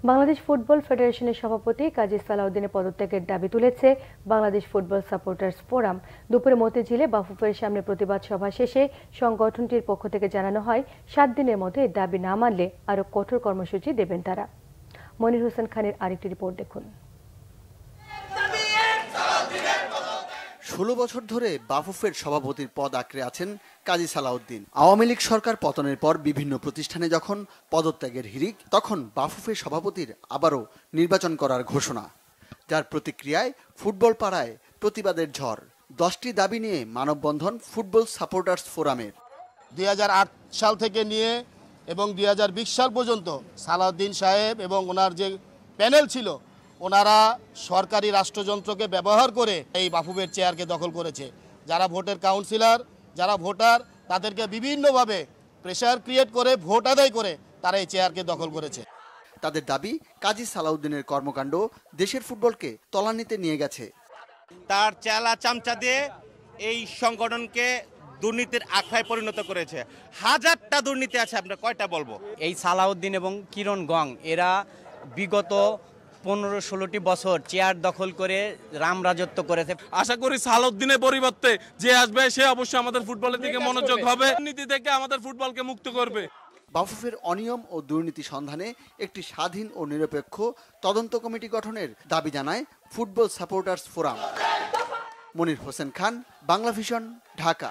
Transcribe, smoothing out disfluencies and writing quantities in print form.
Bangladesh football ফেডারেশনের সভাপতি কাজী সালাউদ্দিনের পদত্যাগের দাবি তুলেছে বাংলাদেশ ফুটবল সাপোর্টার্স ফোরাম। দুপুরে মতিঝিলে বাফুফের সামনে প্রতিবাদ সভা শেষে সংগঠনটির পক্ষ থেকে জানানো হয় 7 দিনের মধ্যে এই দাবি না মানলে আরও কঠোর কর্মসূচি দেবেন তারা। মনির হোসেন খানের আরেকটি রিপোর্ট দেখুন। 16 বছর ধরে বাফুফের সভাপতির পদ আঁকড়ে আছেন কাজী সালাউদ্দিন। আওয়ামী লীগ সরকার পতনের পর বিভিন্ন প্রতিষ্ঠানে যখন পদত্যাগের হিড়িক, তখন বাফুফের সভাপতির আবারও নির্বাচন করার ঘোষণা, যার প্রতিক্রিয়ায় ফুটবল পাড়ায় প্রতিবাদের ঝড়। 10টি দাবি নিয়ে মানববন্ধন ফুটবল সাপোর্টার্স ফোরামের। 2008 সাল থেকে নিয়ে এবং 2020 সাল পর্যন্ত সালাউদ্দিন সাহেব এবং ওনার যে প্যানেল ছিল, ওনারা সরকারি রাষ্ট্রযন্ত্রকে ব্যবহার করে এই বাফুফের চেয়ারকে দখল করেছে। যারা ভোটের কাউন্সিলর, যারা ভোটার, তাদেরকে বিভিন্নভাবে প্রেশার ক্রিয়েট করে ভোট আদায় করে তারা এই চেয়ারকে দখল করেছে। তাদের দাবি, কাজী সালাউদ্দিনের কর্মকাণ্ড দেশের ফুটবলকে তলানিতে নিয়ে গেছে। তার চেলা চামচা দিয়ে এই সংগঠনকে দুর্নীতির আখড়ায় পরিণত করেছে। হাজারটা দুর্নীতি আছে, আমরা কয়টা বলবো? এই সালাউদ্দিন এবং কিরণ গং এরা বিগত 15-16টি বছর চেয়ার দখল করে রাম রাজত্ব করেছে। আশা করি সালাউদ্দিনের পরিবর্তে যে আসবে সে অবশ্যই আমাদের ফুটবলের দিকে মনোযোগ হবে, দুর্নীতি থেকে আমাদের ফুটবলকে মুক্ত করবে। বাফুফের অনিয়ম ও দুর্নীতি সন্ধানে একটি স্বাধীন ও নিরপেক্ষ তদন্ত কমিটি গঠনের দাবি জানায় football supporters forum. Monir Hossain Khan, Bangla vision, Dhaka.